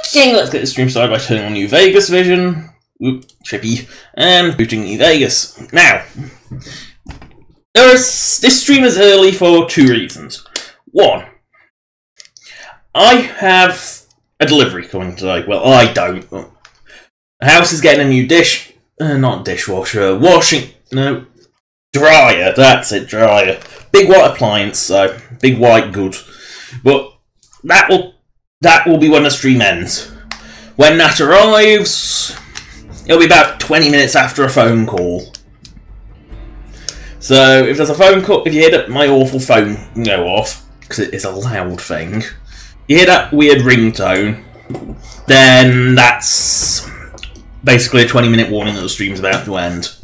Okay, let's get the stream started by turning on New Vegas Vision. Oop, trippy. And booting New Vegas. Now, this stream is early for two reasons. One, I have a delivery coming today. Well, I don't. The house is getting a new not dishwasher, dryer. That's it, dryer. Big white appliance, so big white good. But that will be when the stream ends. When that arrives, it'll be about 20 minutes after a phone call. So if there's a phone call, if you hear my awful phone go off, because it is a loud thing, you hear that weird ringtone, then that's basically a 20-minute warning that the stream's about to end.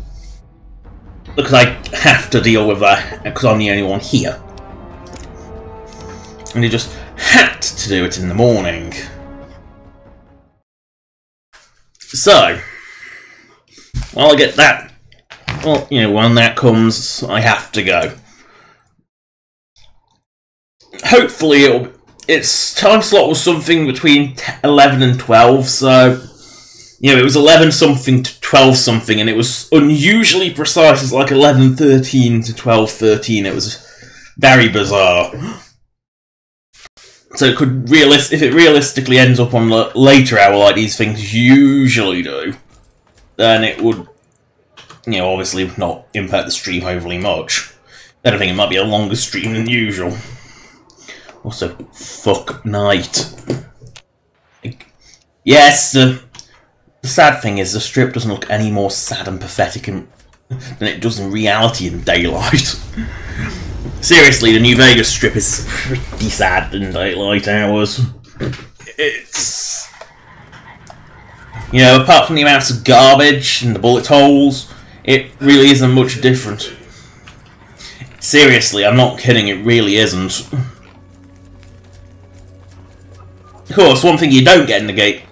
Because I have to deal with that, because I'm the only one here. And you just had to do it in the morning. So, while I get that, well, you know, when that comes, I have to go. Hopefully its time slot was something between 11 and 12, so, you know, it was 11 something to 12 something, and it was unusually precise. It's like 11:13 to 12:13. It was very bizarre. So it could if it realistically ends up on the later hour like these things usually do, then it would, you know, obviously not impact the stream overly much. I don't think it might be a longer stream than usual. Also, fuck night. Yes, the sad thing is the strip doesn't look any more sad and pathetic than it does in reality in daylight. Seriously, the New Vegas Strip is pretty sad in daylight hours. It's, you know, apart from the amounts of garbage and the bullet holes, it really isn't much different. Seriously, I'm not kidding, it really isn't. Of course, one thing you don't get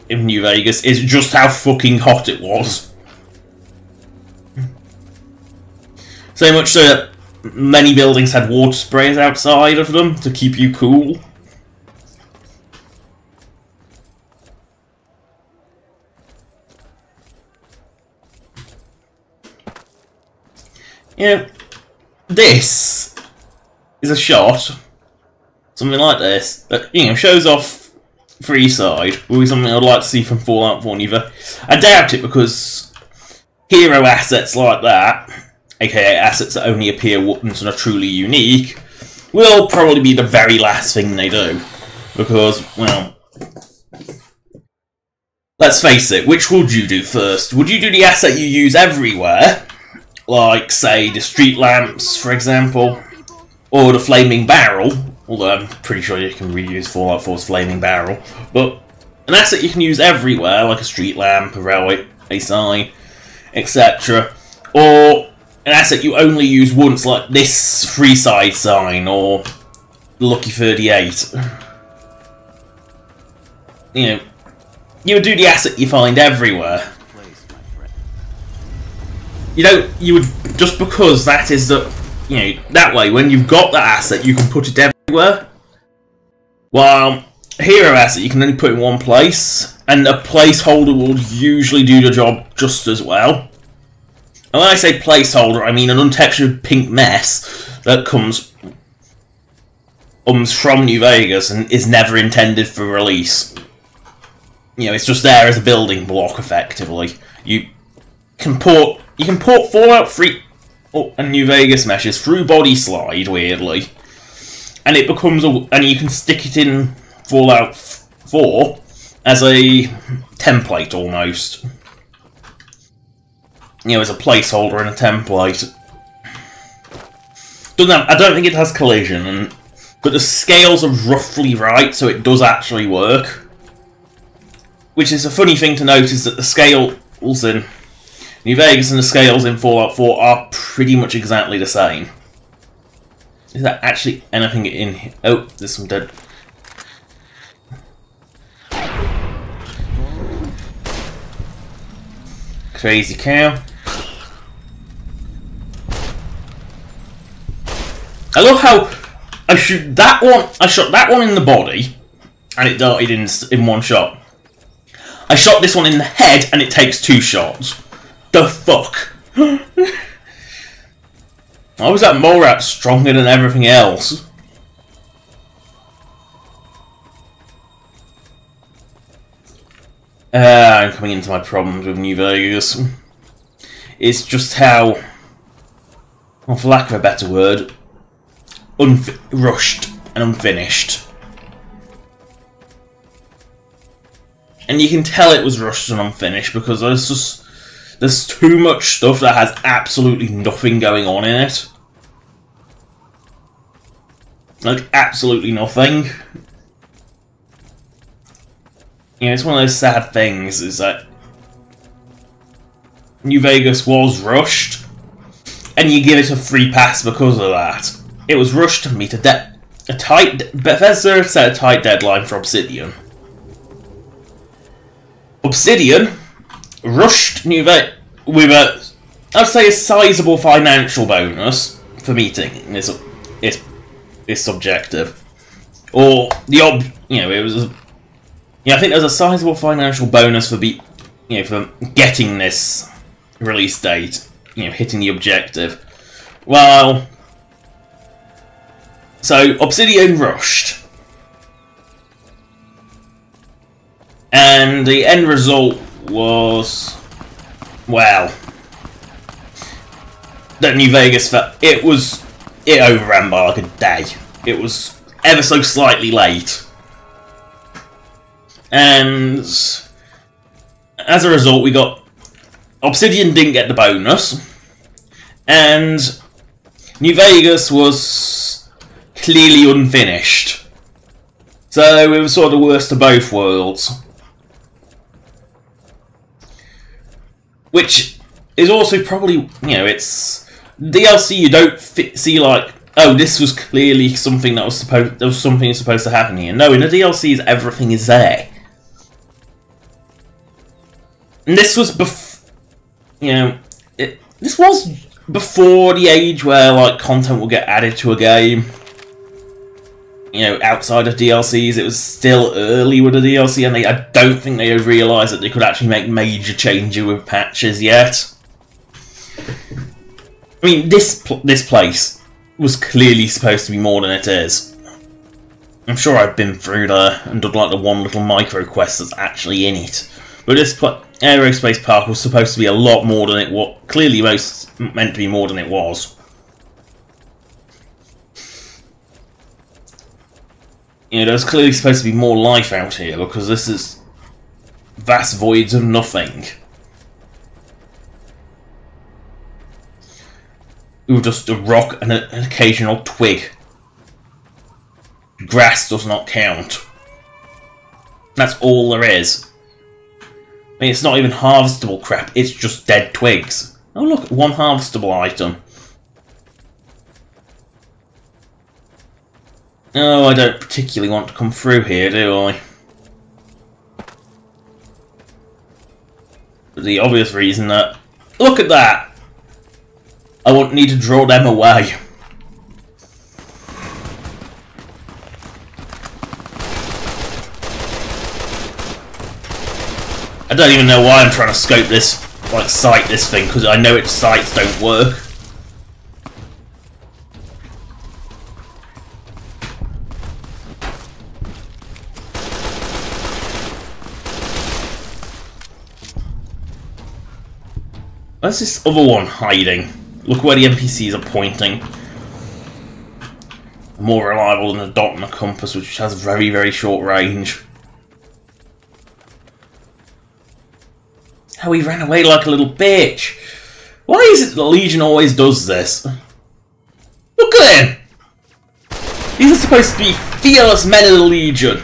in New Vegas is just how fucking hot it was. So much so that many buildings had water sprays outside of them to keep you cool. You know, this is a shot, something like this, that, you know, shows off Freeside. Will be something I'd like to see from Fallout 4 New Vegas. I doubt it, because hero assets like that, aka assets that only appear once and are truly unique, will probably be the very last thing they do. Because, well, let's face it, which would you do first? Would you do the asset you use everywhere, like, say, the street lamps, for example, or the flaming barrel, although I'm pretty sure you can reuse Fallout 4's flaming barrel, but an asset you can use everywhere, like a street lamp, a railway sign, etc., or an asset you only use once, like this Freeside sign, or the Lucky 38. You know, you would do the asset you find everywhere. You would, just because that is the, you know, that way, when you've got that asset, you can put it everywhere. While a hero asset, you can only put in one place, and a placeholder will usually do the job just as well. And when I say placeholder, I mean an untextured pink mess that comes from New Vegas and is never intended for release. You know, it's just there as a building block, effectively. You can port Fallout 3 and New Vegas meshes through Body Slide, weirdly, and it becomes and you can stick it in Fallout 4 as a template almost. You know, as a placeholder and a template. I don't think it has collision, but the scales are roughly right, so it does actually work. Which is a funny thing to notice, that the scales in New Vegas and the scales in Fallout 4 are pretty much exactly the same. Is there actually anything in here? Oh, there's some dead. Crazy cow. I love how I shot that one in the body, and it died in one shot. I shot this one in the head and it takes 2 shots. The fuck? Why was that mole rat stronger than everything else? I'm coming into my problems with New Vegas. It's just how, well, for lack of a better word, rushed and unfinished. And you can tell it was rushed and unfinished because there's too much stuff that has absolutely nothing going on in it. Like, absolutely nothing. You know, it's one of those sad things, is that New Vegas was rushed, and you give it a free pass because of that. It was rushed to meet Bethesda set a tight deadline for Obsidian. Obsidian rushed New Vegas with I'd say a sizable financial bonus for meeting this objective, or it was. Yeah, I think there's a sizable financial bonus for for getting this release date, hitting the objective. Well, so Obsidian rushed, and the end result was, well, that New Vegas it overran by like a day. It was ever so slightly late. And as a result, Obsidian didn't get the bonus, and New Vegas was clearly unfinished. So it was sort of the worst of both worlds. Which is also probably, it's DLC you don't see like, oh, this was clearly something that was supposed to happen here. No, in the DLCs everything is there. And this was this was before the age where like content will get added to a game. Outside of DLCs, it was still early with the DLC, and I don't think they had realised that they could actually make major changes with patches yet. I mean, this place was clearly supposed to be more than it is. I'm sure I've been through there and done like the one little micro quest that's actually in it. But this aerospace park was supposed to be a lot more than it was. Clearly, meant to be more than it was. There's clearly supposed to be more life out here because this is vast voids of nothing. With just a rock and an occasional twig. Grass does not count. That's all there is. I mean, it's not even harvestable crap, it's just dead twigs. Oh look, one harvestable item. Oh, I don't particularly want to come through here, do I? For the obvious reason that... Look at that! I won't need to draw them away. I don't even know why I'm trying to scope this, like sight this thing, because I know its sights don't work. Where's this other one hiding? Look where the NPCs are pointing. More reliable than the dot and the compass, which has very, very short range. How he ran away like a little bitch. Why is it the Legion always does this? Look at him! These are supposed to be fearless men of the Legion.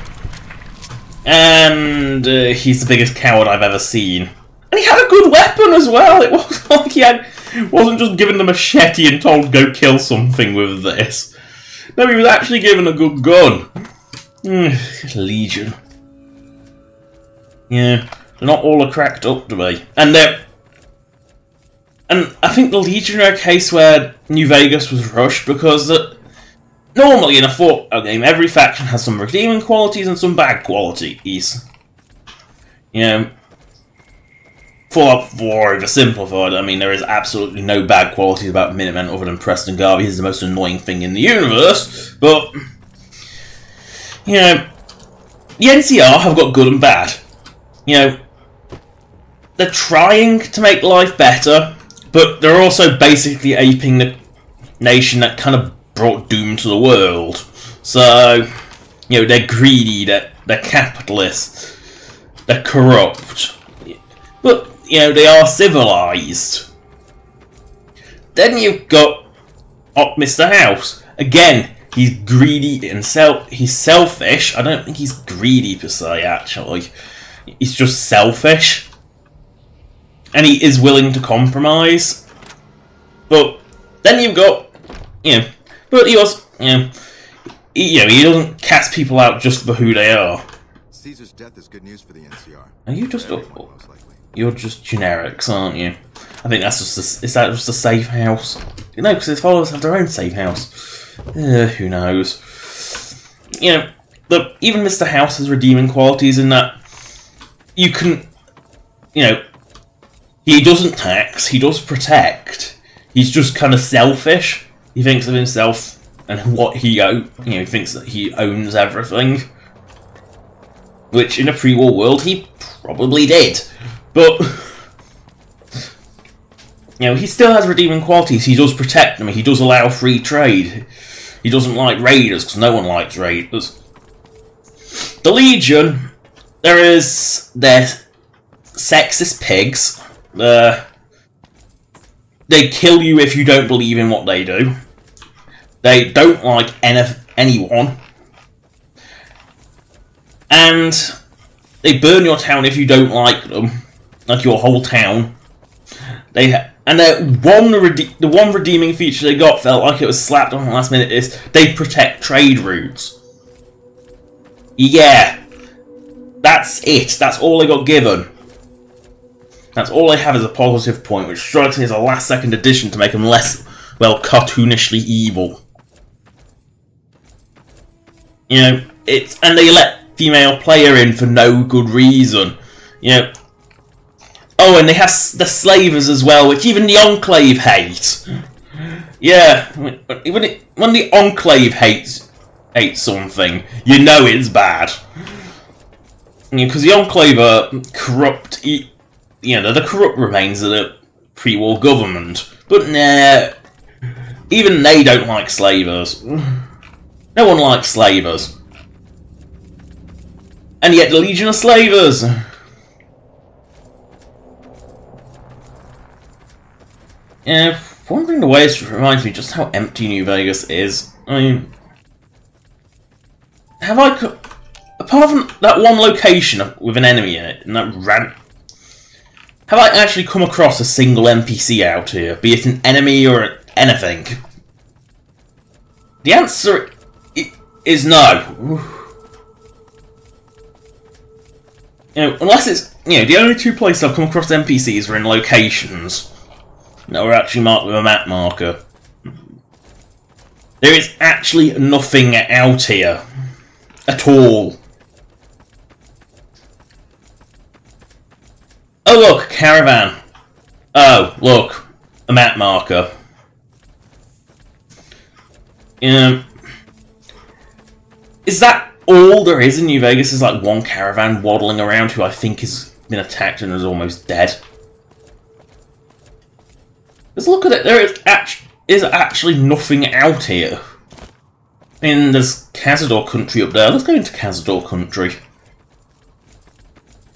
And he's the biggest coward I've ever seen. And he had a good weapon as well. It wasn't like wasn't just given the machete and told go kill something with this. No, he was actually given a good gun. Legion. Yeah, they're not all cracked up to me. And I think the Legion are a case where New Vegas was rushed because normally in a Fallout game, every faction has some redeeming qualities and some bad qualities. Fallout 4 oversimplified. I mean, there is absolutely no bad qualities about Minutemen other than Preston Garvey. He's the most annoying thing in the universe. But, you know, the NCR have got good and bad. You know, they're trying to make life better, but they're also basically aping the nation that kind of brought doom to the world. So, you know, they're greedy, they're capitalists, they're corrupt. But, you know, they are civilized. Then you've got Mr. House. Again, he's greedy and he's selfish. I don't think he's greedy per se, actually. He's just selfish. And he is willing to compromise. But then you've got, you know, but he was, you know, he doesn't cast people out just for who they are. Caesar's death is good news for the NCR. Are you just you're just generics, aren't you? I think that's just is that just a safe house? No, because his followers have their own safe house. Who knows? You know, but even Mr. House has redeeming qualities in that you can, you know, he doesn't tax, he does protect. He's just kind of selfish. He thinks of himself and what he he thinks that he owns everything. Which in a pre-war world he probably did. But, you know, he still has redeeming qualities. He does protect them. He does allow free trade. He doesn't like raiders, because no one likes raiders. The Legion, they're sexist pigs. They kill you if you don't believe in what they do. They don't like anyone. And they burn your town if you don't like them. Like your whole town. The one redeeming feature they got felt like it was slapped on the last minute is they protect trade routes. Yeah. That's it. That's all they got given. That's all they have as a positive point, which strikes me as a last-second addition to make them less, well, cartoonishly evil. You know, and they let female player in for no good reason. You know. Oh, and they have the slavers as well, which even the Enclave hate. Yeah, when the Enclave hates something, you know it's bad. Because the Enclave are corrupt. You know, they're the corrupt remains of the pre-war government. But nah, even they don't like slavers. No one likes slavers. And yet the Legion are slavers. Yeah, wandering away reminds me just how empty New Vegas is. I mean, apart from that one location with an enemy in it, and that rant, have I actually come across a single NPC out here, be it an enemy or anything? The answer is no. You know, unless it's, you know, the only two places I've come across NPCs are in locations that were actually marked with a map marker. There is actually nothing out here. At all. Oh look, caravan. Oh, look. A map marker. Is that all there is in New Vegas? Is like one caravan waddling around who I think has been attacked and is almost dead? Let's look at it. There is actually nothing out here. I mean, there's Cazador Country up there. Let's go into Cazador Country.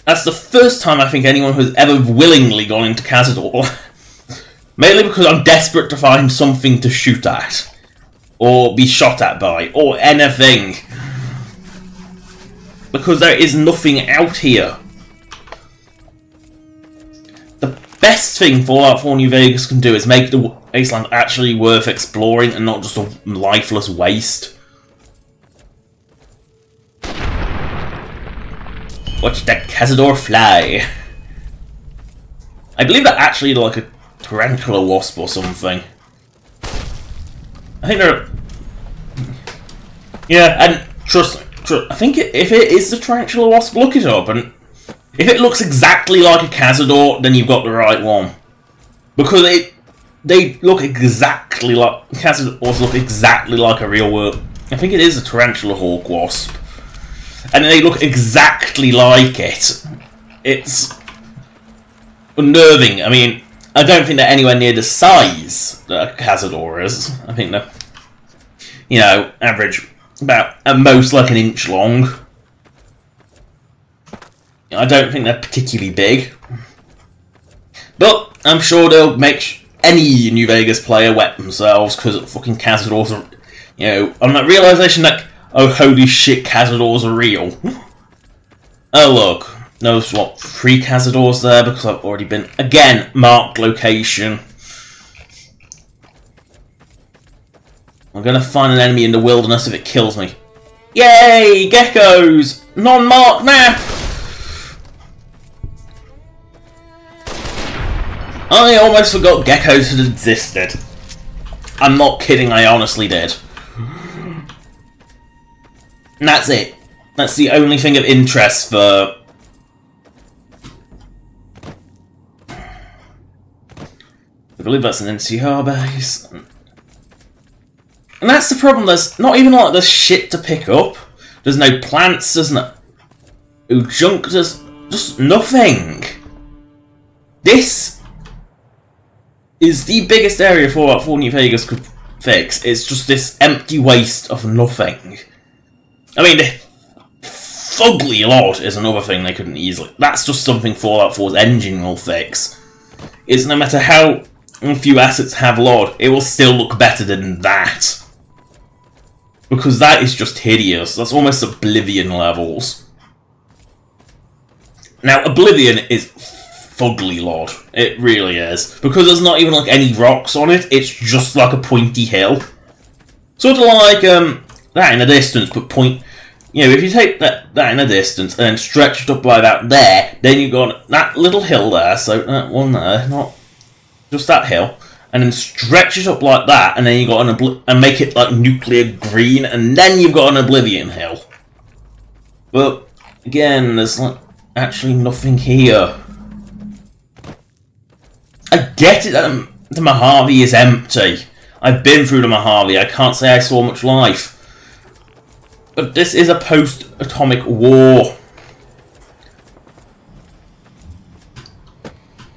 That's the first time I think anyone has ever willingly gone into Cazador. Mainly because I'm desperate to find something to shoot at. Or be shot at by. Or anything. Because there is nothing out here. The best thing Fallout 4 New Vegas can do is make the wasteland actually worth exploring and not just a lifeless waste. Watch that Cazador fly. I believe they're actually like a tarantula wasp or something. I think they're... Yeah, and trust I think if it is the tarantula wasp, look it up, and If it looks exactly like a Cazador, then you've got the right one. Because they look exactly like... Cazadors look exactly like a real world... I think it is a tarantula hawk wasp. And they look exactly like it. It's unnerving. I mean, I don't think they're anywhere near the size that a Cazador is. I think they're, you know, average, about at most like an inch long. I don't think they're particularly big. But I'm sure they'll make any New Vegas player wet themselves because fucking Cazadors are, you know, on that realization that, oh holy shit, Cazadors are real. Oh look, there's what, 3 Cazadors there because I've already been, again, marked location. I'm gonna find an enemy in the wilderness if it kills me. Yay, geckos! Non-marked map! I almost forgot geckos had existed. I'm not kidding, I honestly did. And that's it. That's the only thing of interest for... I believe that's an NCR base. And that's the problem, there's not even like there's shit to pick up. There's no plants, there's no junk, there's just nothing. This is the biggest area Fallout 4 New Vegas could fix. It's just this empty waste of nothing. I mean, the fugly LOD is another thing they couldn't easily... That's just something Fallout 4's engine will fix. Is no matter how few assets have LOD, it will still look better than that. Because that is just hideous. That's almost Oblivion levels. Now, Oblivion is fugly LOD. It really is. Because there's not even like any rocks on it, it's just like a pointy hill. Sort of like that in the distance, but point... You know, if you take that in the distance and then stretch it up by about there, then you've got that little hill there, so that one there, not just that hill, and then stretch it up like that, and then you got and make it like nuclear green, and then you've got an Oblivion hill. But again, there's like actually nothing here. I get it that the Mojave is empty. I've been through the Mojave. I can't say I saw much life. But this is a post-atomic war.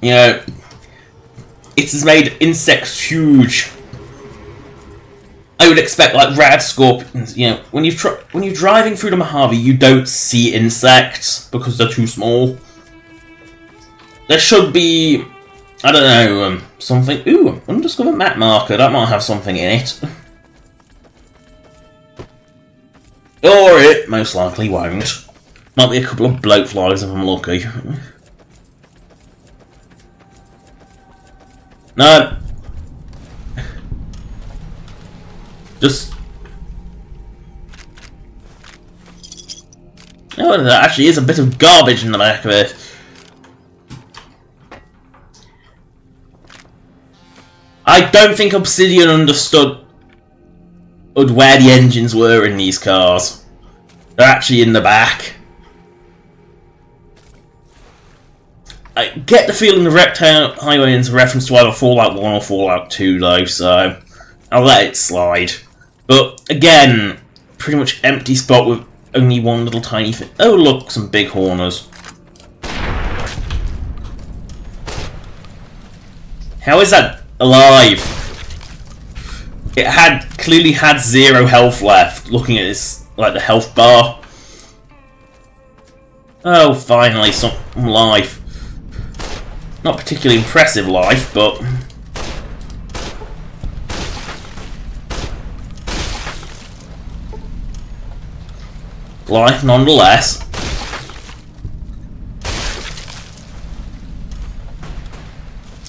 You know, it has made insects huge. I would expect like rad scorpions. You know, when you're driving through the Mojave, you don't see insects because they're too small. There should be, I don't know, something. Ooh, undiscovered map marker. That might have something in it. Or it most likely won't. Might be a couple of bloatflies if I'm lucky. No. Just... Oh, there actually is a bit of garbage in the back of it. I don't think Obsidian understood where the engines were in these cars. They're actually in the back. I get the feeling the wrecked highway is a reference to either Fallout 1 or Fallout 2 though, so I'll let it slide. But again, pretty much empty spot with only one little tiny thing. Oh look, some big horners. How is that alive? It clearly had 0 health left, looking at this, like the health bar. Oh, finally, some life. Not particularly impressive life, but... life nonetheless.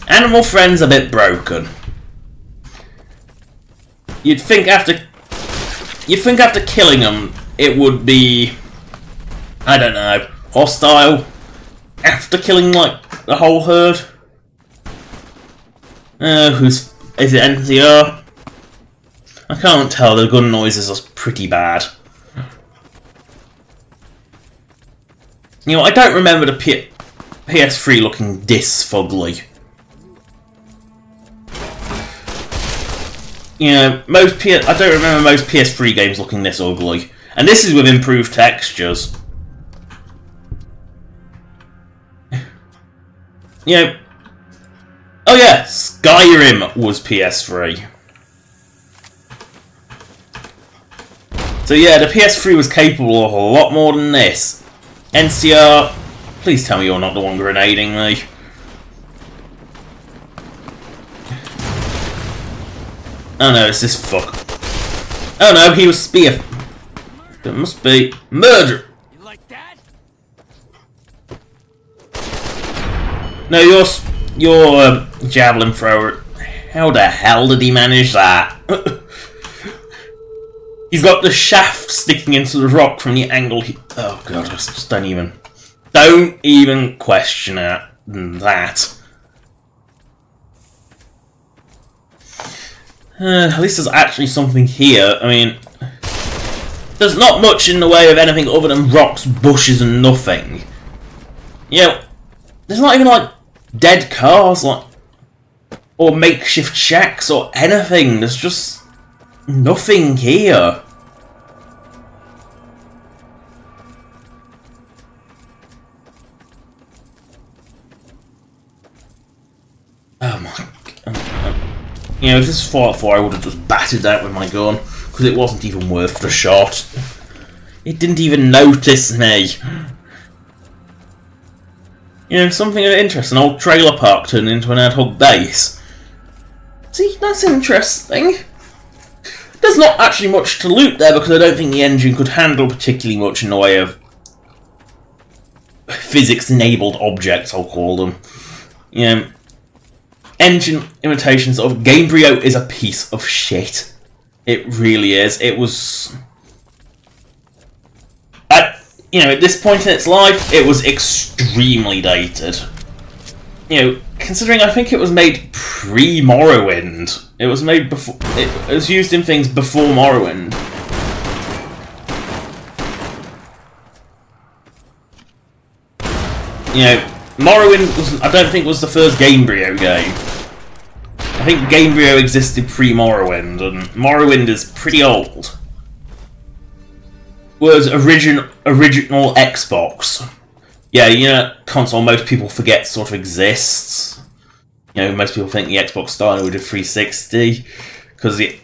Animal friend's a bit broken. You'd think after killing them, it would be, I don't know, hostile. After killing like the whole herd. Is it NCR? I can't tell. The gun noises are pretty bad. You know, I don't remember the PS3 looking this fugly. You know, I don't remember most PS3 games looking this ugly. And this is with improved textures. You know, oh yeah, Skyrim was PS3. So yeah, the PS3 was capable of a lot more than this. NCR, please tell me you're not the one grenading me. Oh no, it's this fuck. Oh no, he was spear. It must be murder. You like that? No, your javelin thrower. How the hell did he manage that? He's got the shaft sticking into the rock from the angle he... Oh god, I just don't even question that. At least there's actually something here. I mean, there's not much in the way of anything other than rocks, bushes, and nothing. You know, there's not even like dead cars, or makeshift shacks, or anything. There's just nothing here. Oh my god. You know, if this was Fallout 4, I would have just battered that with my gun, because it wasn't even worth the shot. It didn't even notice me. You know, something of interest, an old trailer park turned into an ad hoc base. See, that's interesting. There's not actually much to loot there, because I don't think the engine could handle particularly much in the way of physics-enabled objects, I'll call them. You know, engine imitations of Gamebryo is a piece of shit. It really is. It was... you know, at this point in its life, it was extremely dated. You know, considering I think it was made pre-Morrowind. It was made before... It was used in things before Morrowind. You know, Morrowind was, I don't think was the first Gamebryo game. I think Gamebryo existed pre-Morrowind, and Morrowind is pretty old. Was original Xbox. Yeah, you know, console most people forget sort of exists. You know, most people think the Xbox started with a 360, because the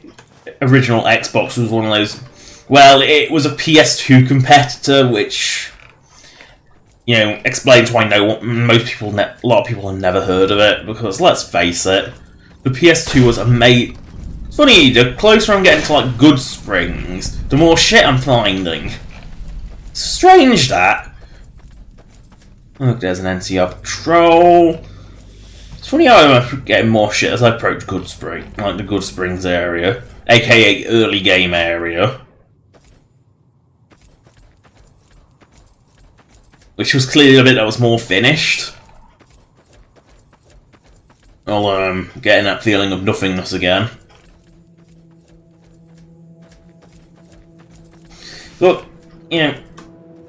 original Xbox was one of those... Well, it was a PS2 competitor, which... You know, explains why a lot of people have never heard of it, because let's face it, the PS2 was amazing. It's funny, the closer I'm getting to like Good Springs, the more shit I'm finding. It's strange that. Look, there's an NCR patrol. It's funny how I'm getting more shit as I approach Good Spring, like the Good Springs area, aka early game area. Which was clearly a bit that was more finished. Although I'm getting that feeling of nothingness again. Look, you know,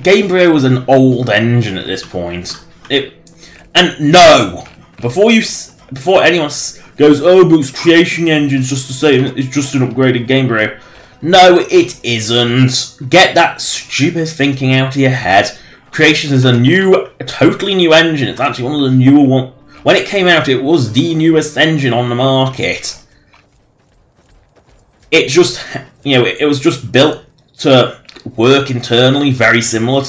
Gamebryo was an old engine at this point. And no! Before anyone goes, oh, but its creation engine's just the same, it's just an upgraded Gamebryo. No, it isn't. Get that stupid thinking out of your head. Creation is a totally new engine. It's actually one of the newer ones. When it came out, it was the newest engine on the market. It just, you know, it was just built to work internally, very similar to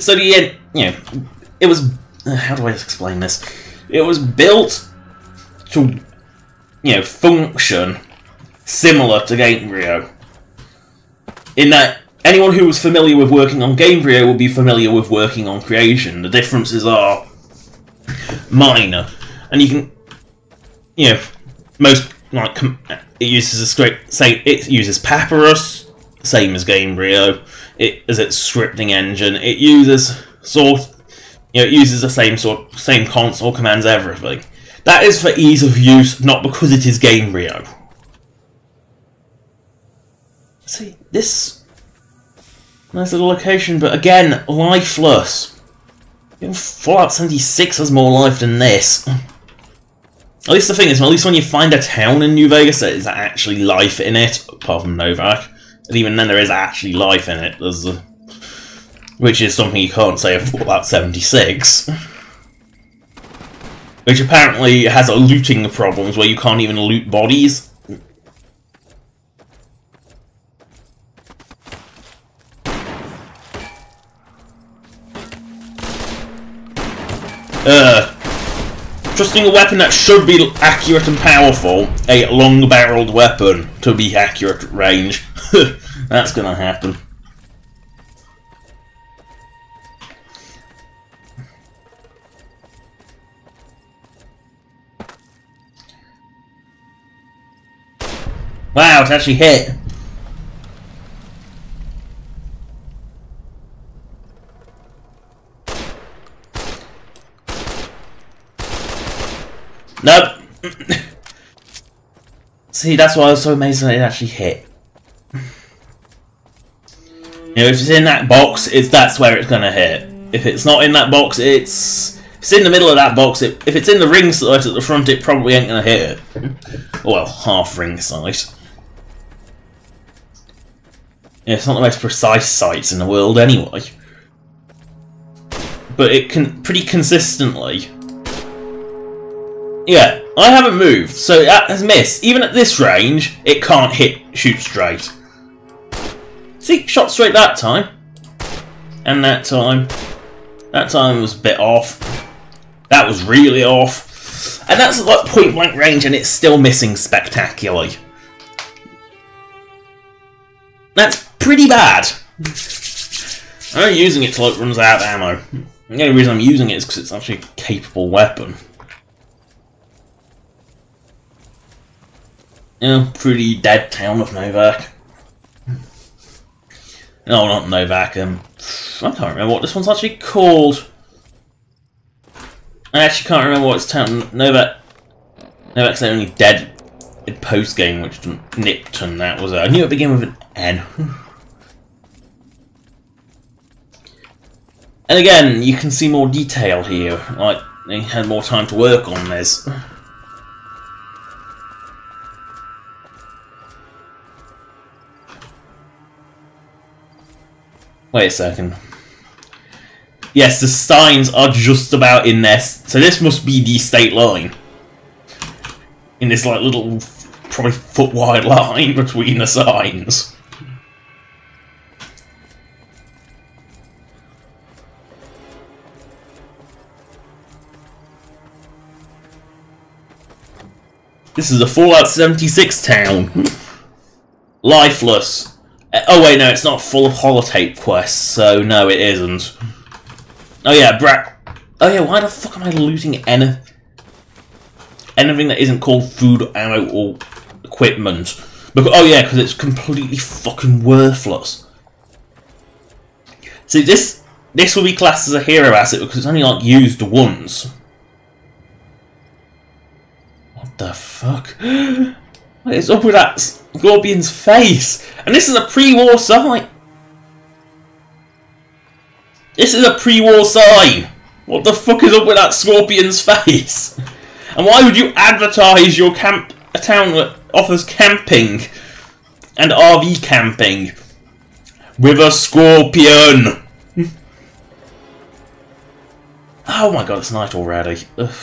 so the you know, it was. How do I explain this? It was built to, you know, function similar to Gamebryo. In that. Anyone who was familiar with working on Gamebryo would be familiar with working on Creation. The differences are minor, and you can, you know, most like it uses Papyrus, same as Gamebryo. As its scripting engine, it uses the same console commands, everything. That is for ease of use, not because it is Gamebryo. See this. Nice little location, but again, lifeless. Even Fallout 76 has more life than this. At least the thing is, at least when you find a town in New Vegas, there is actually life in it, apart from Novak. And even then, there is actually life in it. Which is something you can't say of Fallout 76. Which apparently has looting problems where you can't even loot bodies. Trusting a weapon that should be accurate and powerful, a long-barreled weapon, to be accurate at range. That's gonna happen. Wow, it actually hit. Nope. See, that's why I was so amazed that it actually hit. You know, if it's in that box, that's where it's gonna hit. If it's not in that box, if it's in the middle of that box. If it's in the ring sight at the front, it probably ain't gonna hit it. Well, half ring sight. Yeah, it's not the most precise sights in the world anyway. But it can pretty consistently. Yeah, I haven't moved, so that has missed. Even at this range, it can't shoot straight. See, shot straight that time. And that time. That time was a bit off. That was really off. And that's like point blank range and it's still missing spectacularly. That's pretty bad. I'm only using it till it runs out of ammo. The only reason I'm using it is because it's actually a capable weapon. Yeah, pretty dead town of Novak. No, not Novak. I can't remember what this one's actually called. I actually can't remember what it's town. Novak's the only dead in post game, which Nipton. That was it. I knew it began with an N. And again, you can see more detail here. Like they had more time to work on this. Wait a second. Yes, the signs are just about in there. So this must be the state line. In this like little, probably foot wide line between the signs. This is a Fallout 76 town. Lifeless. Oh wait, no, it's not full of holotape quests, so no, it isn't. Oh yeah, oh yeah, why the fuck am I looting anything that isn't called food, ammo, or equipment? Because, oh yeah, because it's completely fucking worthless. See, this will be classed as a hero asset because it's only like used once. What the fuck? What is up with that Scorpion's face? And this is a pre-war sign. This is a pre-war sign. What the fuck is up with that Scorpion's face? And why would you advertise your a town that offers camping and RV camping with a scorpion? Oh my god, it's night already. Ugh.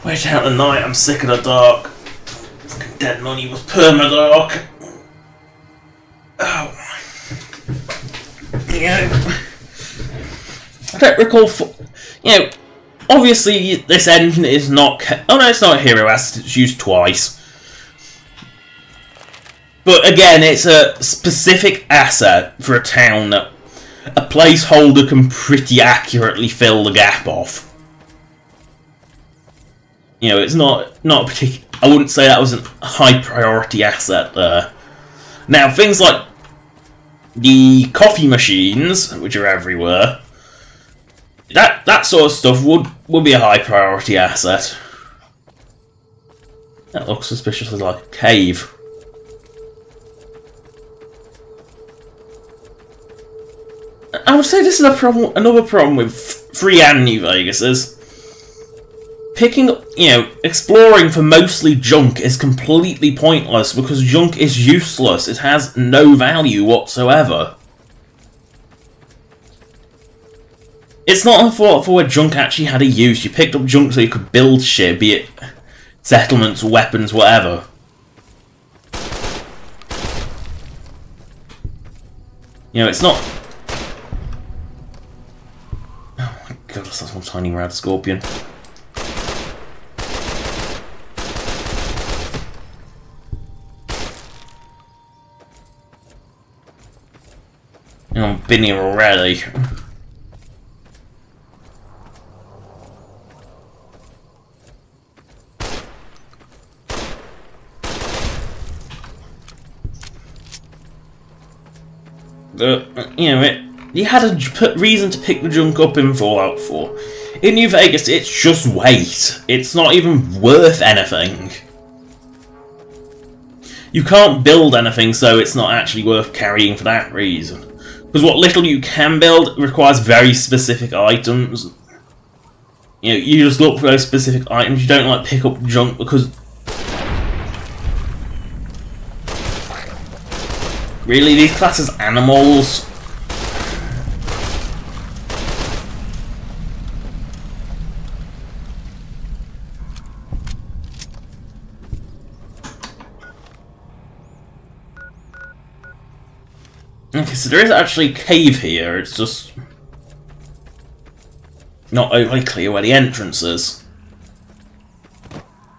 Wait out the night, I'm sick of the dark. Fucking Dead Money was permadark. Oh. You know, I don't recall. You know, obviously this engine is not. Oh no, it's not a hero asset. It's used twice. But again, it's a specific asset for a town that a placeholder can pretty accurately fill the gap of. You know, it's not particular. I wouldn't say that was a high priority asset there. Now, things like the coffee machines, which are everywhere, that sort of stuff would be a high priority asset. That looks suspiciously like a cave. I would say this is another problem with Free and New Vegas is exploring for mostly junk is completely pointless because junk is useless. It has no value whatsoever. It's not a thought for where junk actually had a use. You picked up junk so you could build shit, be it settlements, weapons, whatever. It's not... Oh my god, that's one tiny rad scorpion. I've been here already. You had a reason to pick the junk up in Fallout 4. In New Vegas, it's just weight. It's not even worth anything. You can't build anything, so it's not actually worth carrying for that reason. Because what little you can build requires very specific items. You just look for those specific items. You don't like pick up junk because... Really, these classes animals? Okay, so there is actually a cave here, it's just not overly clear where the entrance is.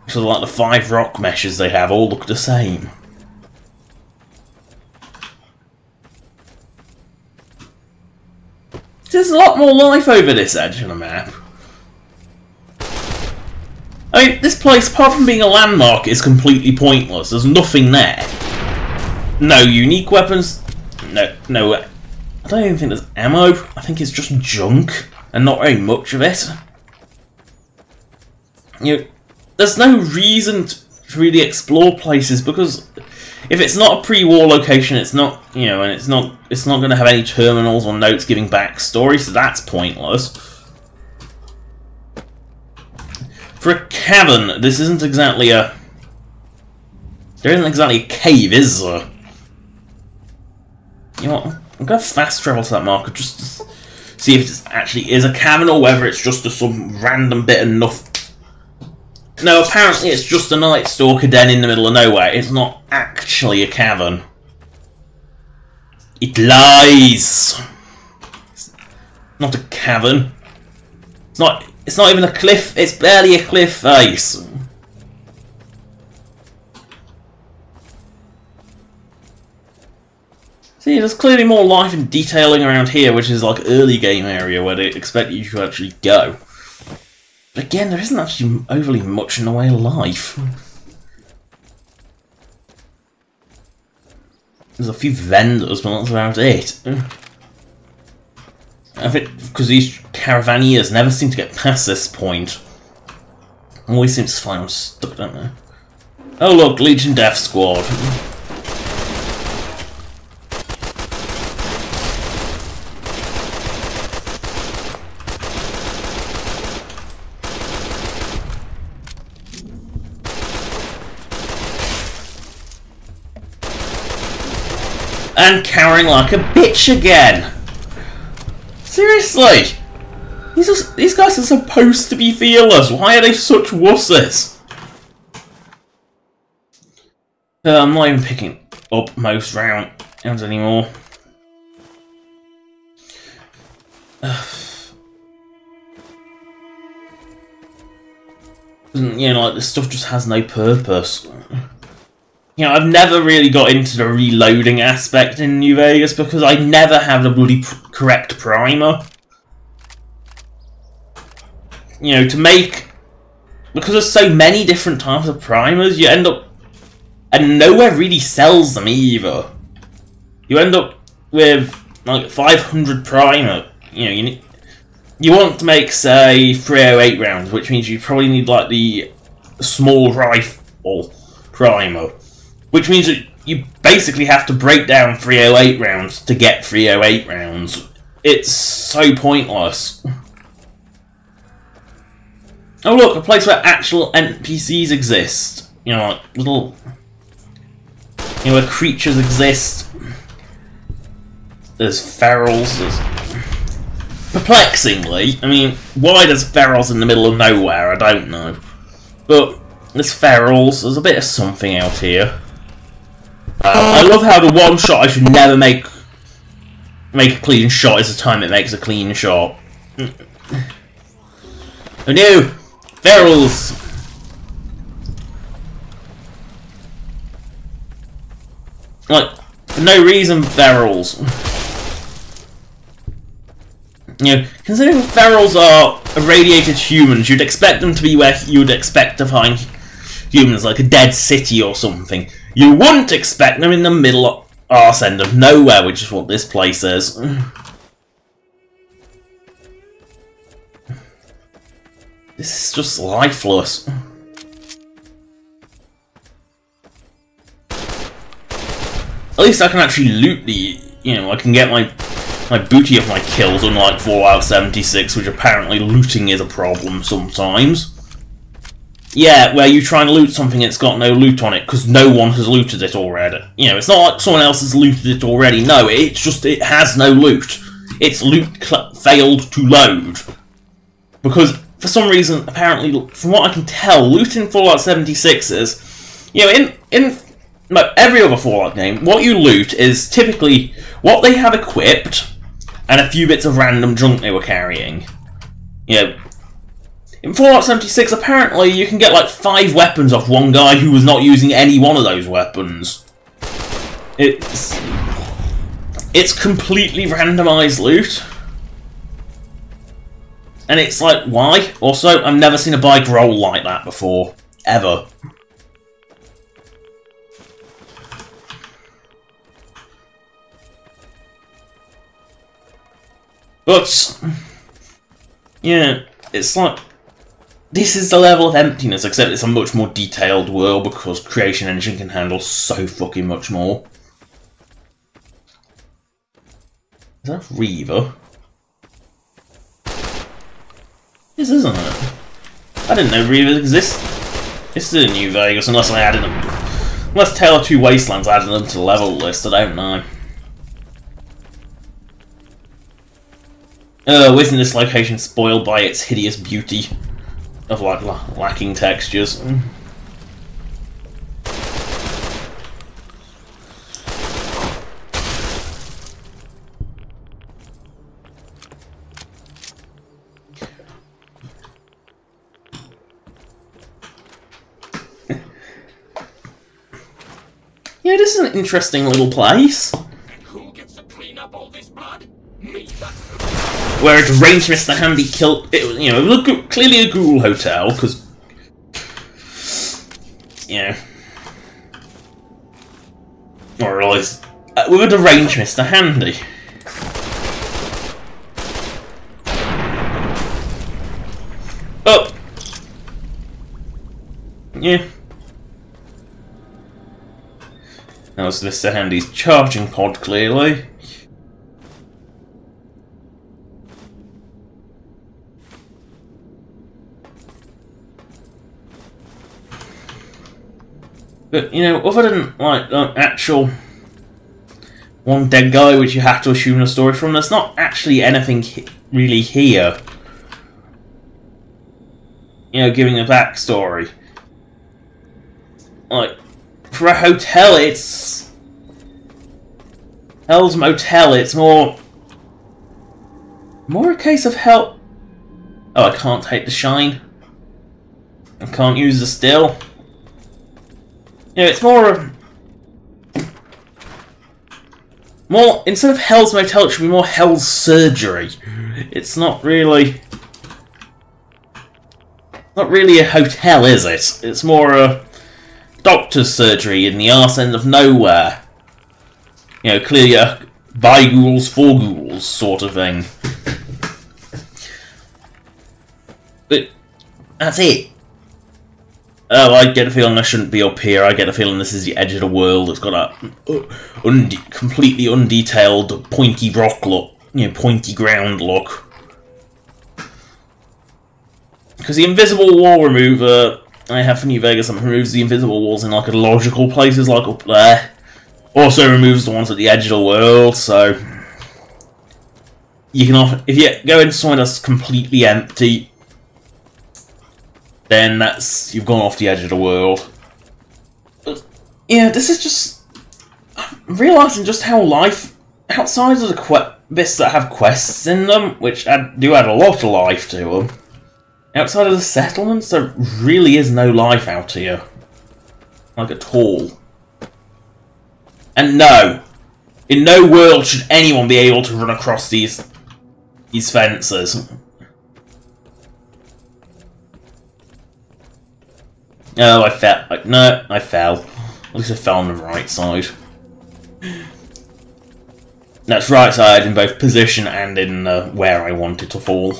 So like the 5 rock meshes they have all look the same. There's a lot more life over this edge of the map. I mean, this place, apart from being a landmark, is completely pointless. There's nothing there. No unique weapons. No. I don't even think there's ammo. I think it's just junk, and not very much of it. There's no reason to really explore places because if it's not a pre-war location, it's not, and it's not going to have any terminals or notes giving backstory, so that's pointless. For a cavern, this isn't exactly a... There isn't exactly a cave, is there? You know what? I'm going to fast travel to that marker just to see if it actually is a cavern or whether it's just some random bit of nothing. No, apparently it's just a Night Stalker den in the middle of nowhere. It's not actually a cavern. It lies. It's not a cavern. It's not even a cliff. It's barely a cliff face. See, there's clearly more life and detailing around here, which is like early game area where they expect you to actually go. But again, there isn't actually overly much in the way of life. There's a few vendors, but that's about it. I think because these caravaneers never seem to get past this point. Always seems to find them stuck, don't they? Oh look, Legion Death Squad. And cowering like a bitch again. Seriously, these guys are supposed to be fearless. Why are they such wusses? I'm not even picking up most rounds anymore. Like this stuff just has no purpose. I've never really got into the reloading aspect in New Vegas because I never have the bloody correct primer. To make... Because there's so many different types of primers, you end up... And nowhere really sells them either. You end up with, like, 500 primer. You want to make, say, 308 rounds, which means you probably need, like, the small rifle or primer, which means that you basically have to break down 308 rounds to get 308 rounds. It's so pointless. Oh look, a place where actual NPCs exist. You know, like little... You know, where creatures exist. There's ferals, there's... Perplexingly, I mean, why there's ferals in the middle of nowhere, I don't know. But, there's ferals, there's a bit of something out here. I love how the one shot I should never make a clean shot is the time it makes a clean shot. Oh no! Ferals! Like, for no reason, ferals. You know, considering ferals are irradiated humans, you'd expect them to be where you'd expect to find humans, like a dead city or something. You wouldn't expect them in the middle arse end of nowhere, which is what this place is. This is just lifeless. At least I can actually loot the... You know, I can get my booty of my kills, unlike Fallout 76, which apparently looting is a problem sometimes. Yeah, where you try and loot something it's got no loot on it, because no one has looted it already. You know, it's not like someone else has looted it already, no, it's just it has no loot. Its loot failed to load. Because, for some reason, apparently, from what I can tell, loot in Fallout 76 is... You know, in every other Fallout game, what you loot is typically what they have equipped, and a few bits of random junk they were carrying. You know, in Fallout 76, apparently, you can get like 5 weapons off one guy who was not using any one of those weapons. It's completely randomized loot. And it's like, why? Also, I've never seen a bike roll like that before. Ever. But, yeah, it's like, this is the level of emptiness, except it's a much more detailed world because Creation Engine can handle so fucking much more. Is that Reaver? This isn't it. I didn't know Reaver existed. This is a New Vegas, unless I added them. Unless Tale of Two Wastelands added them to the level list, I don't know. Isn't this location spoiled by its hideous beauty of like lacking textures? Yeah, this is an interesting little place. Who gets to clean up all this blood? Me. Where a deranged Mr. Handy killed... you know, it was clearly a ghoul hotel, because... You know... Or at least... with a deranged Mr. Handy. Oh! Yeah. That was Mr. Handy's charging pod, clearly. But, you know, other than, like, actual one dead guy, which you have to assume the story from, there's not actually anything really here. You know, giving a backstory. Like, for a hotel, it's... Hell's Motel, it's more a case of hell... Oh, I can't take the shine. I can't use the still. You know, it's more instead of Hell's Motel, it should be more Hell's Surgery. It's not really a hotel, is it? It's more a doctor's surgery in the arse end of nowhere. You know, clearly a by ghouls for ghouls sort of thing. But that's it. Oh, I get a feeling I shouldn't be up here. I get a feeling this is the edge of the world. It's got a completely undetailed, pointy rock look, pointy ground look. Because the invisible wall remover I have for New Vegas removes the invisible walls in like logical places, like up there. Also removes the ones at the edge of the world. So you can often, if you go into somewhere that's completely empty, then you've gone off the edge of the world. But, yeah, this is just... I'm realising just how life... Outside of the bits that have quests in them, which do add a lot of life to them, outside of the settlements, there really is no life out here. Like, at all. And no! In no world should anyone be able to run across these fences. Oh, I fell. No, I fell. At least I fell on the right side. That's right side in both position and in where I wanted to fall.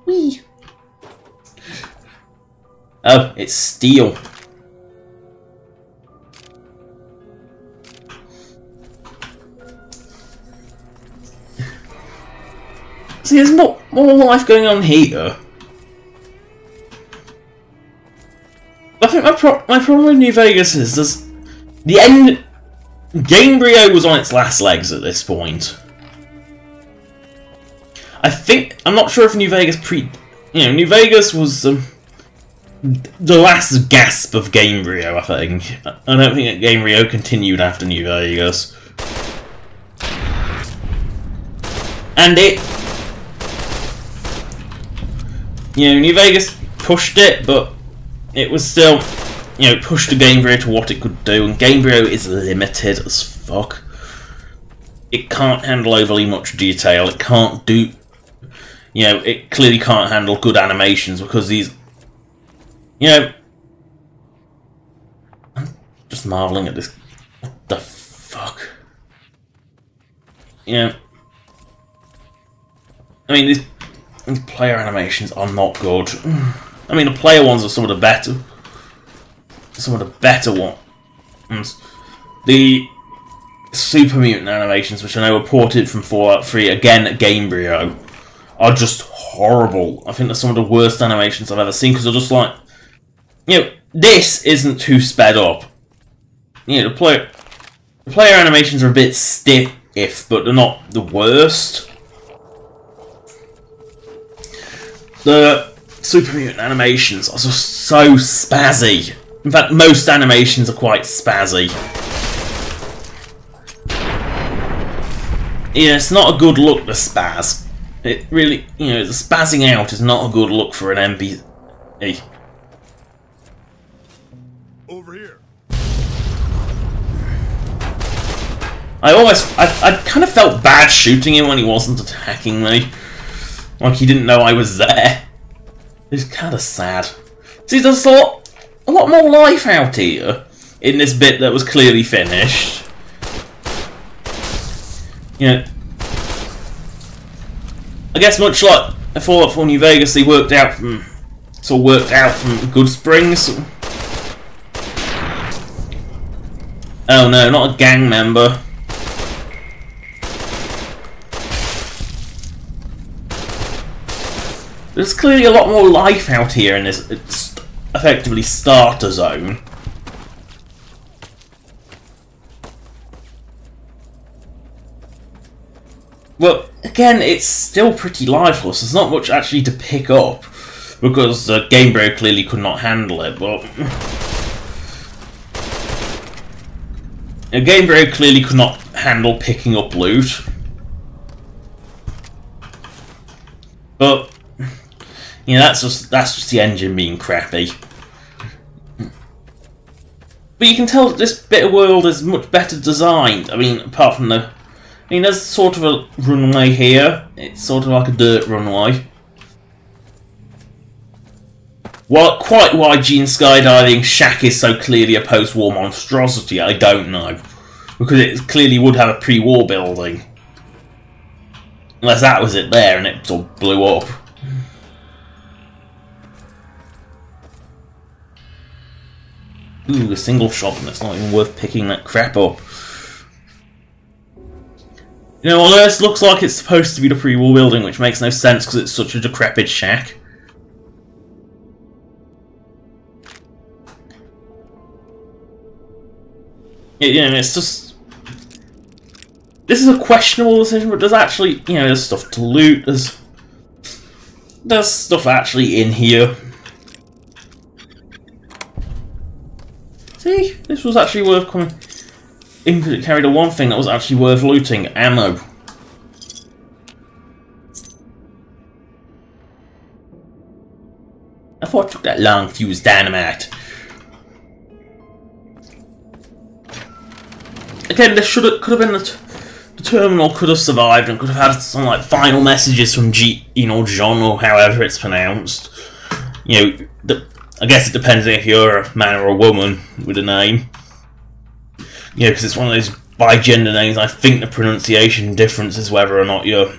Whee! Oh, it's steel. See, there's more life going on here. I think my problem with New Vegas is the end. Gamebryo was on its last legs at this point. I'm not sure if New Vegas New Vegas was the last gasp of Gamebryo. I think. I don't think that Gamebryo continued after New Vegas, and New Vegas pushed it, but it was still, pushed the Gamebryo to what it could do, and Gamebryo is limited as fuck. It can't handle overly much detail, it can't do, it clearly can't handle good animations, because these, I'm just marvelling at this, what the fuck? I mean, these player animations are not good. I mean, the player ones are some of the better ones. The Super Mutant animations, which I know were ported from Fallout 3, again at Gamebryo, are just horrible. I think they're some of the worst animations I've ever seen, because they're just like, this isn't too sped up. The player animations are a bit stiff, but they're not the worst. The Super Mutant animations are just so spazzy. In fact, most animations are quite spazzy. It's not a good look to spaz. It really, the spazzing out is not a good look for an NPC. Over here. I kind of felt bad shooting him when he wasn't attacking me. Like he didn't know I was there. It's kind of sad. See, there's a lot more life out here in this bit that was clearly finished. I guess much like Fallout 4 New Vegas, they worked out from Good Springs. Oh no, not a gang member. There's clearly a lot more life out here in this, it's effectively starter zone. But again, it's still pretty lifeless. There's not much actually to pick up, because Gamebryo clearly could not handle it, but Gamebryo clearly could not handle picking up loot. But that's just the engine being crappy. But you can tell that this bit of world is much better designed. I mean, apart from there's sort of a runway here. It's sort of like a dirt runway. Quite why Gene Skydiving Shack is so clearly a post-war monstrosity, I don't know. Because it clearly would have a pre-war building. Unless that was it there and it sort of blew up. Ooh, a single shot, and it's not even worth picking that crap up. You know, although this looks like it's supposed to be the pre-war building, which makes no sense because it's such a decrepit shack. You know, it's just... This is a questionable decision, but there's actually, you know, there's stuff to loot, there's stuff actually in here. See, this was actually worth coming in because it carried the one thing that was actually worth looting: ammo. I thought I took that long fuse dynamite. Again, this could have been the terminal could have survived and could have had some like final messages from John or however it's pronounced. You know, I guess it depends if you're a man or a woman with a name. You know, because it's one of those bi-gender names. I think the pronunciation difference is whether or not you're,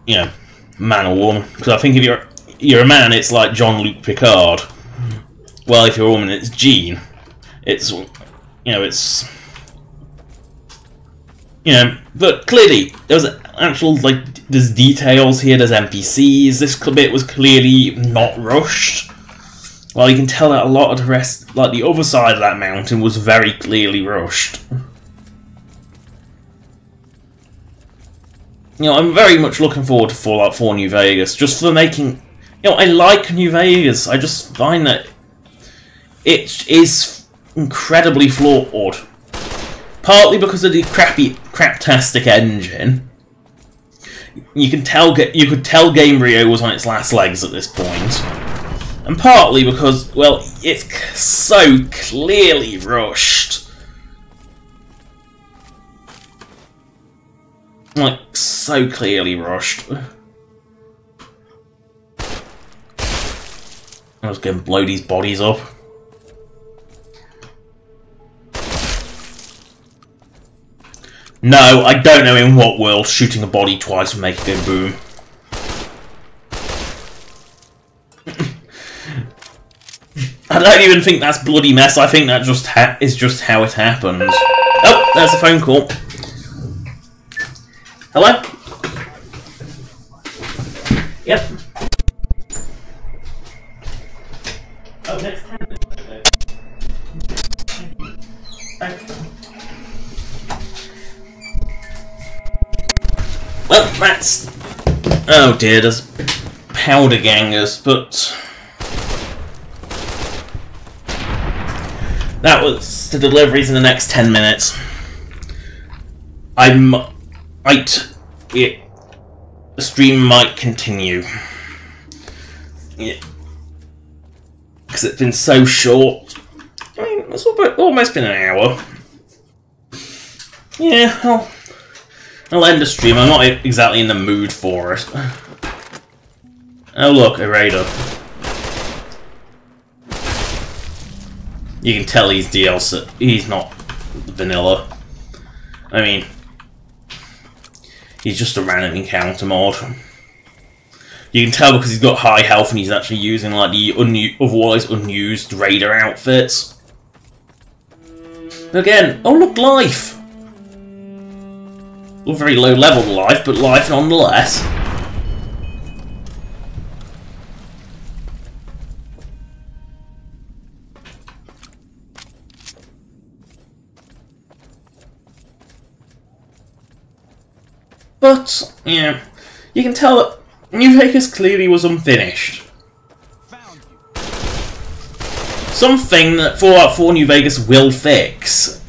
you know, man or woman. Because I think if you're a man, it's like Jean-Luc Picard. Well, if you're a woman, it's Jean. It's, you know, it's... You know, but clearly, there's actual, like, there's details here, there's NPCs, this bit was clearly not rushed. Well, you can tell that a lot of the rest, like, the other side of that mountain was very clearly rushed. You know, I'm very much looking forward to Fallout 4 New Vegas, just for making... You know, I like New Vegas, I just find that it is incredibly flawed. Partly because of the craptastic engine. You could tell Gamebryo was on its last legs at this point. And partly because, well, it's so clearly rushed. Like, so clearly rushed. I was going to blow these bodies up. No, I don't know in what world shooting a body twice would make it go boom. I don't even think that's bloody mess. I think that is just how it happens. Oh, there's a phone call. Hello? Yep. Oh, next time. Thank you. Well, that's... Oh dear, there's powder gangers, but... That was the deliveries in the next 10 minutes. The stream might continue. Yeah. Because it's been so short. I mean, it's almost been an hour. Yeah, I'll end the stream. I'm not exactly in the mood for it. Oh look, a raider. You can tell he's DLC. He's not vanilla. I mean, he's just a random encounter mod. You can tell because he's got high health and he's actually using like the otherwise unused raider outfits. Again, oh look, life. Well, very low level life, but life nonetheless. But, yeah, you can tell that New Vegas clearly was unfinished. Something that Fallout 4 New Vegas will fix.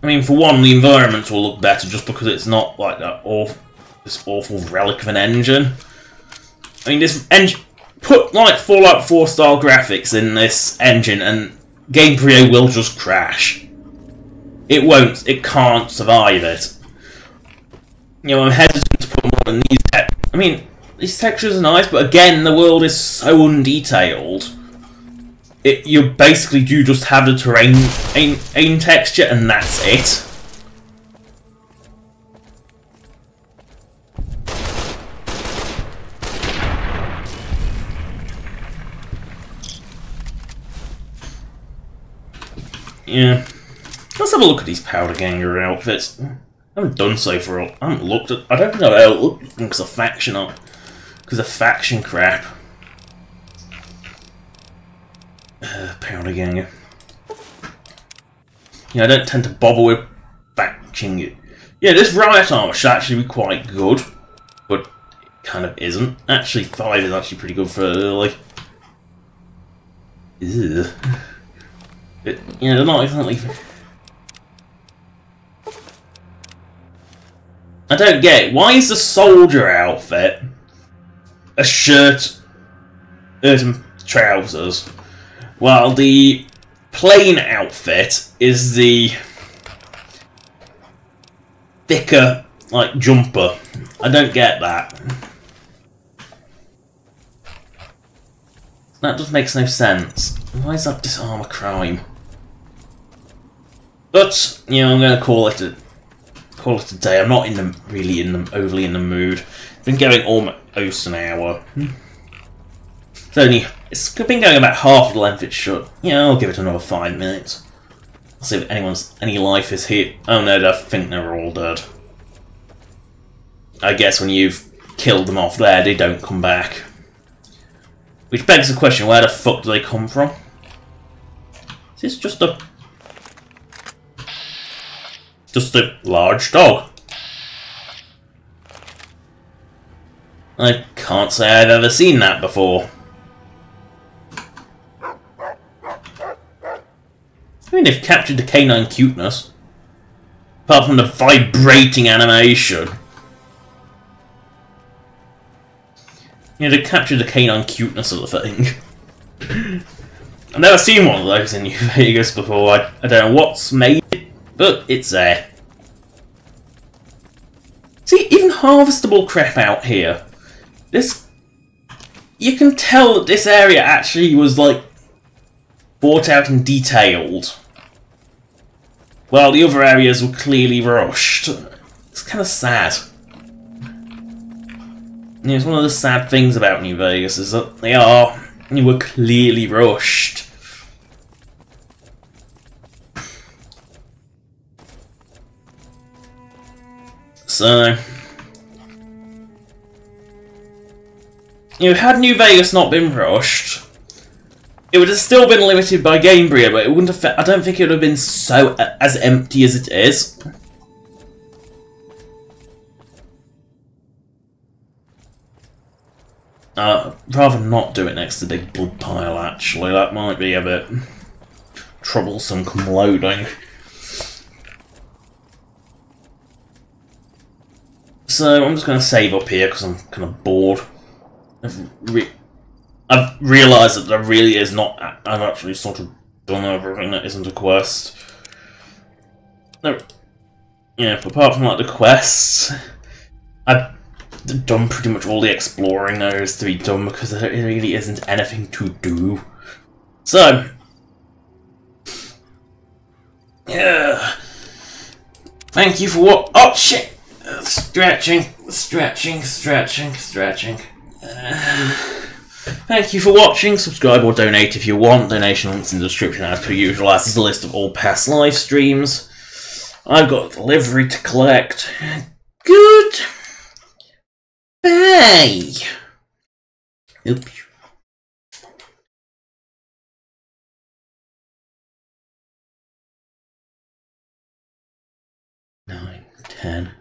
I mean, for one, the environments will look better just because it's not like that this awful relic of an engine. I mean, this engine... Put, like, Fallout 4 style graphics in this engine and Gamebryo will just crash. It won't. It can't survive it. You know, I'm hesitant to put more than these... I mean, these textures are nice, but again, the world is so undetailed. You basically do just have the terrain texture, and that's it. yeah. Let's have a look at these powder ganger outfits. I haven't done so for I haven't looked at. I don't think I've ever looked at them because of faction up. Because of faction crap. Powder ganger. Yeah, I don't tend to bother with faction it. Yeah, this riot armor should actually be quite good, but it kind of isn't. Actually, 5 is actually pretty good for early. Ew. You know, they're not exactly. I don't get it. Why is the soldier outfit a shirt and trousers, while the plain outfit is the thicker, like, jumper? I don't get that. That just makes no sense. Why is that disarm a crime? But, you know, I'm going to call it a day. I'm not overly in the mood. Been going almost an hour. It's been going about half the length it should. Yeah, I'll give it another 5 minutes. I'll see if any life is here. Oh no, I think they're all dead. I guess when you've killed them off there, they don't come back. Which begs the question, where the fuck do they come from? Is this just a large dog? I can't say I've ever seen that before. I mean, they've captured the canine cuteness. Apart from the vibrating animation. You know, they captured the canine cuteness of the thing. I've never seen one of those in New Vegas before. I don't know what's made it, but it's there. See, even harvestable crap out here. You can tell that this area actually was, like, bought out and detailed, while the other areas were clearly rushed. It's kind of sad. You know, it's one of the sad things about New Vegas is that they were clearly rushed. So, you know, had New Vegas not been rushed, it would have still been limited by Gamebryo, but it wouldn't have. I don't think it would have been so as empty as it is. Rather not do it next to the big blood pile. Actually, that might be a bit troublesome come loading. So I'm just going to save up here because I'm kind of bored. I've realised that there really is not. I've actually sort of done everything that isn't a quest. Yeah, apart from like the quests, I've done pretty much all the exploring there is to be done because there really isn't anything to do. So, yeah. Thank you for what? Oh shit! Stretching. Thank you for watching. Subscribe or donate if you want. Donation links in the description as per usual. As is a list of all past live streams. I've got a delivery to collect. Good. Bye. Oops. 9, 10.